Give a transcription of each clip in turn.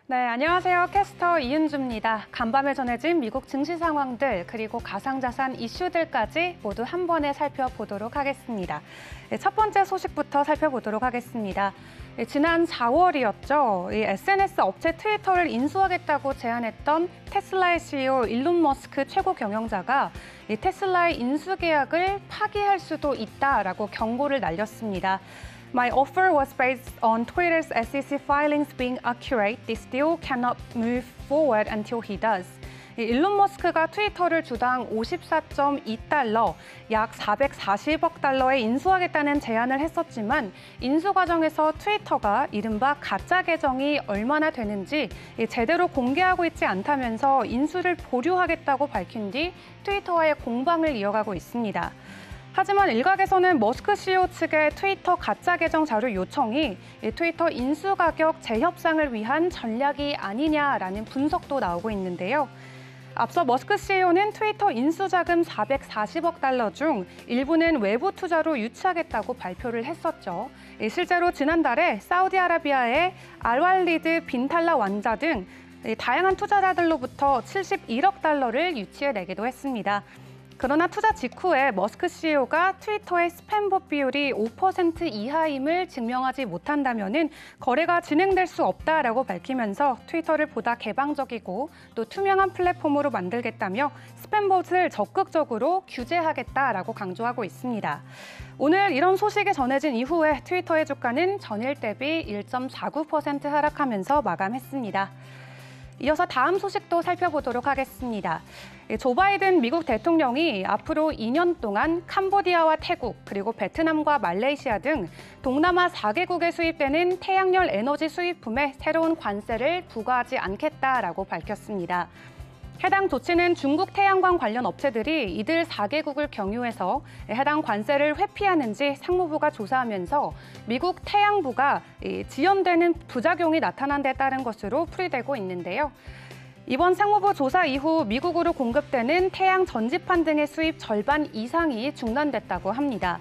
네, 안녕하세요. 캐스터 이은주입니다. 간밤에 전해진 미국 증시 상황들 그리고 가상자산 이슈들까지 모두 한 번에 살펴보도록 하겠습니다. 첫 번째 소식부터 살펴보도록 하겠습니다. 지난 4월이었죠. SNS 업체 트위터를 인수하겠다고 제안했던 테슬라의 CEO 일론 머스크 최고 경영자가 테슬라의 인수 계약을 파기할 수도 있다라고 경고를 날렸습니다. My offer was based on Twitter's SEC filings being accurate. This deal cannot move forward until he does. 일론 머스크가 트위터를 주당 54.2달러, 약 440억 달러에 인수하겠다는 제안을 했었지만 인수 과정에서 트위터가 이른바 가짜 계정이 얼마나 되는지 제대로 공개하고 있지 않다면서 인수를 보류하겠다고 밝힌 뒤 트위터와의 공방을 이어가고 있습니다. 하지만 일각에서는 머스크 CEO 측의 트위터 가짜 계정 자료 요청이 트위터 인수 가격 재협상을 위한 전략이 아니냐라는 분석도 나오고 있는데요. 앞서 머스크 CEO는 트위터 인수 자금 440억 달러 중 일부는 외부 투자로 유치하겠다고 발표를 했었죠. 실제로 지난달에 사우디아라비아의 알왈리드 빈 탈라 왕자 등 다양한 투자자들로부터 71억 달러를 유치해내기도 했습니다. 그러나 투자 직후에 머스크 CEO가 트위터의 스팸봇 비율이 5% 이하임을 증명하지 못한다면은 거래가 진행될 수 없다라고 밝히면서 트위터를 보다 개방적이고 또 투명한 플랫폼으로 만들겠다며 스팸봇을 적극적으로 규제하겠다라고 강조하고 있습니다. 오늘 이런 소식이 전해진 이후에 트위터의 주가는 전일 대비 1.49% 하락하면서 마감했습니다. 이어서 다음 소식도 살펴보도록 하겠습니다. 조 바이든 미국 대통령이 앞으로 2년 동안 캄보디아와 태국, 그리고 베트남과 말레이시아 등 동남아 4개국에 수입되는 태양열 에너지 수입품에 새로운 관세를 부과하지 않겠다라고 밝혔습니다. 해당 조치는 중국 태양광 관련 업체들이 이들 4개국을 경유해서 해당 관세를 회피하는지 상무부가 조사하면서 미국 태양부가 지연되는 부작용이 나타난 데 따른 것으로 풀이되고 있는데요. 이번 상무부 조사 이후 미국으로 공급되는 태양 전지판 등의 수입 절반 이상이 중단됐다고 합니다.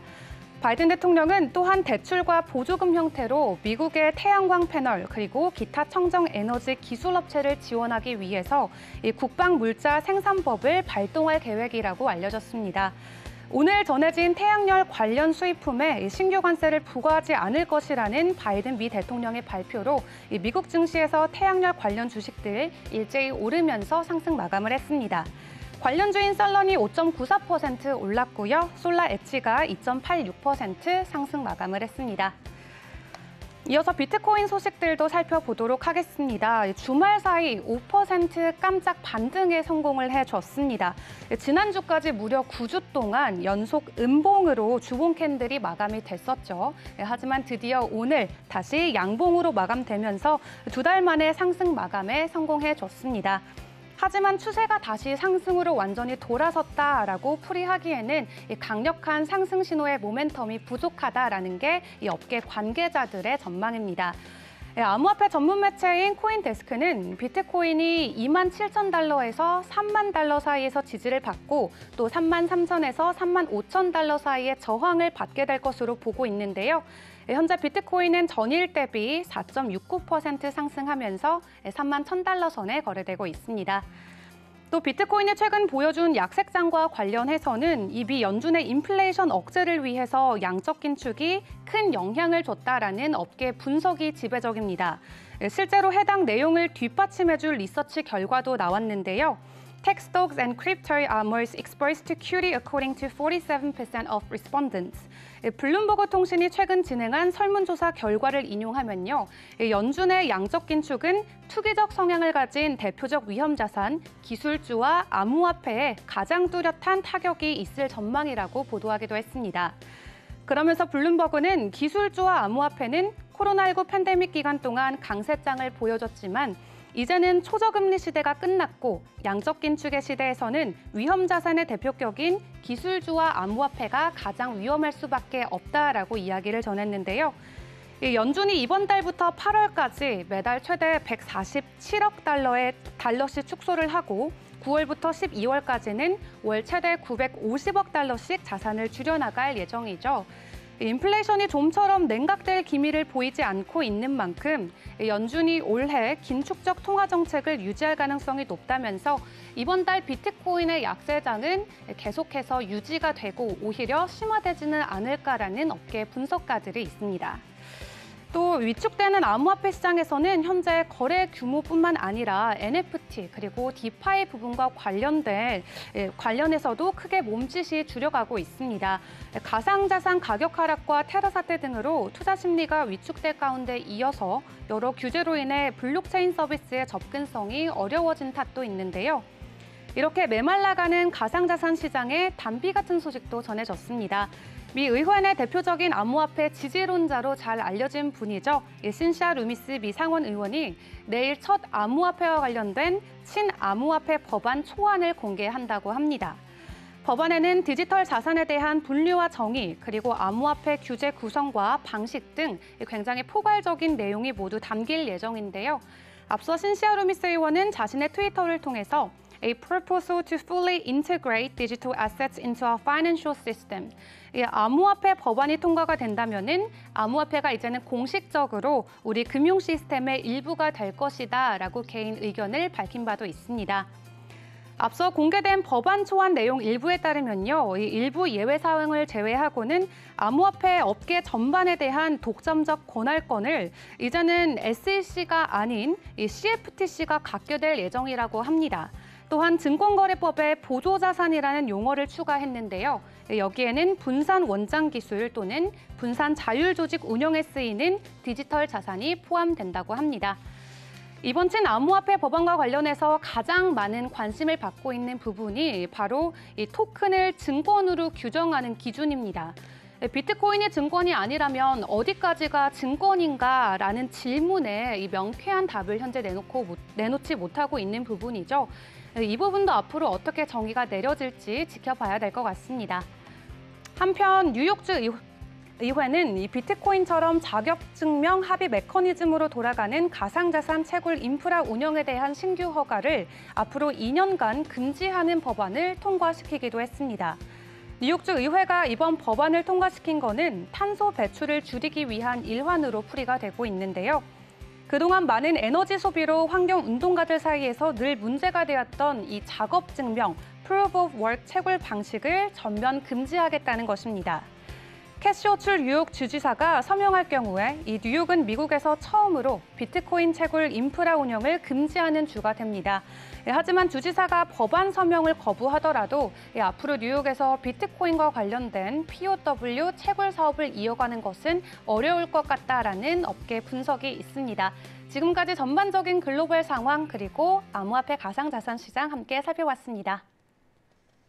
바이든 대통령은 또한 대출과 보조금 형태로 미국의 태양광 패널 그리고 기타 청정 에너지 기술업체를 지원하기 위해서 이 국방물자 생산법을 발동할 계획이라고 알려졌습니다. 오늘 전해진 태양열 관련 수입품에 신규 관세를 부과하지 않을 것이라는 바이든 미 대통령의 발표로 미국 증시에서 태양열 관련 주식들 일제히 오르면서 상승 마감을 했습니다. 관련주인 썰런이 5.94% 올랐고요. 솔라 엣지가 2.86% 상승 마감을 했습니다. 이어서 비트코인 소식들도 살펴보도록 하겠습니다. 주말 사이 5% 깜짝 반등에 성공을 해줬습니다. 지난주까지 무려 9주 동안 연속 음봉으로 주봉 캔들이 마감이 됐었죠. 하지만 드디어 오늘 다시 양봉으로 마감되면서 2달 만에 상승 마감에 성공해줬습니다. 하지만 추세가 다시 상승으로 완전히 돌아섰다라고 풀이하기에는 강력한 상승 신호의 모멘텀이 부족하다라는 게 이 업계 관계자들의 전망입니다. 암호화폐 전문 매체인 코인데스크는 비트코인이 27,000달러에서 30,000달러 사이에서 지지를 받고 또 33,000에서 35,000달러 사이의 저항을 받게 될 것으로 보고 있는데요. 현재 비트코인은 전일 대비 4.69% 상승하면서 31,000달러 선에 거래되고 있습니다. 또 비트코인이 최근 보여준 약세장과 관련해서는 이미 연준의 인플레이션 억제를 위해서 양적 긴축이 큰 영향을 줬다라는 업계 분석이 지배적입니다. 실제로 해당 내용을 뒷받침해줄 리서치 결과도 나왔는데요. Tech stocks and crypto are most exposed to QT according to 47% of respondents. 블룸버그 통신이 최근 진행한 설문조사 결과를 인용하면요. 연준의 양적 긴축은 투기적 성향을 가진 대표적 위험자산, 기술주와 암호화폐에 가장 뚜렷한 타격이 있을 전망이라고 보도하기도 했습니다. 그러면서 블룸버그는 기술주와 암호화폐는 코로나19 팬데믹 기간 동안 강세장을 보여줬지만 이제는 초저금리 시대가 끝났고 양적 긴축의 시대에서는 위험 자산의 대표격인 기술주와 암호화폐가 가장 위험할 수밖에 없다라고 이야기를 전했는데요. 연준이 이번 달부터 8월까지 매달 최대 147억 달러씩 축소를 하고 9월부터 12월까지는 월 최대 950억 달러씩 자산을 줄여나갈 예정이죠. 인플레이션이 좀처럼 냉각될 기미를 보이지 않고 있는 만큼 연준이 올해 긴축적 통화 정책을 유지할 가능성이 높다면서 이번 달 비트코인의 약세장은 계속해서 유지가 되고 오히려 심화되지는 않을까라는 업계 분석가들이 있습니다. 또 위축되는 암호화폐 시장에서는 현재 거래 규모뿐만 아니라 NFT 그리고 디파이 부분과 관련해서도 크게 몸짓이 줄여가고 있습니다. 가상자산 가격 하락과 테러 사태 등으로 투자 심리가 위축될 가운데 이어서 여러 규제로 인해 블록체인 서비스의 접근성이 어려워진 탓도 있는데요. 이렇게 메말라가는 가상자산 시장에 단비 같은 소식도 전해졌습니다. 미 의회 내 대표적인 암호화폐 지지론자로 잘 알려진 분이죠. 신샤 루미스 미 상원 의원이 내일 첫 암호화폐와 관련된 친암호화폐 법안 초안을 공개한다고 합니다. 법안에는 디지털 자산에 대한 분류와 정의, 그리고 암호화폐 규제 구성과 방식 등 굉장히 포괄적인 내용이 모두 담길 예정인데요. 앞서 신시아 루미스 의원은 자신의 트위터를 통해서 A proposal to fully integrate digital assets into our financial system. 이 암호화폐 법안이 통과가 된다면은 암호화폐가 이제는 공식적으로 우리 금융 시스템의 일부가 될 것이다라고 개인 의견을 밝힌 바도 있습니다. 앞서 공개된 법안 초안 내용 일부에 따르면요, 이 일부 예외 사항을 제외하고는 암호화폐 업계 전반에 대한 독점적 권할권을 이제는 SEC가 아닌 이 CFTC가 갖게 될 예정이라고 합니다. 또한 증권거래법에 보조자산이라는 용어를 추가했는데요. 여기에는 분산 원장 기술 또는 분산 자율조직 운영에 쓰이는 디지털 자산이 포함된다고 합니다. 이번 친암호화폐 법안과 관련해서 가장 많은 관심을 받고 있는 부분이 바로 이 토큰을 증권으로 규정하는 기준입니다. 비트코인이 증권이 아니라면 어디까지가 증권인가라는 질문에 이 명쾌한 답을 현재 내놓지 못하고 있는 부분이죠. 이 부분도 앞으로 어떻게 정의가 내려질지 지켜봐야 될 것 같습니다. 한편 뉴욕주 의회는 이 비트코인처럼 자격증명 합의 메커니즘으로 돌아가는 가상자산 채굴 인프라 운영에 대한 신규 허가를 앞으로 2년간 금지하는 법안을 통과시키기도 했습니다. 뉴욕주 의회가 이번 법안을 통과시킨 것은 탄소 배출을 줄이기 위한 일환으로 풀이가 되고 있는데요. 그동안 많은 에너지 소비로 환경운동가들 사이에서 늘 문제가 되었던 이 작업증명, Proof of Work 채굴 방식을 전면 금지하겠다는 것입니다. 캐시 호출 뉴욕 주지사가 서명할 경우에 이 뉴욕은 미국에서 처음으로 비트코인 채굴 인프라 운영을 금지하는 주가 됩니다. 하지만 주지사가 법안 서명을 거부하더라도 앞으로 뉴욕에서 비트코인과 관련된 POW 채굴 사업을 이어가는 것은 어려울 것 같다라는 업계 분석이 있습니다. 지금까지 전반적인 글로벌 상황 그리고 암호화폐 가상자산 시장 함께 살펴봤습니다.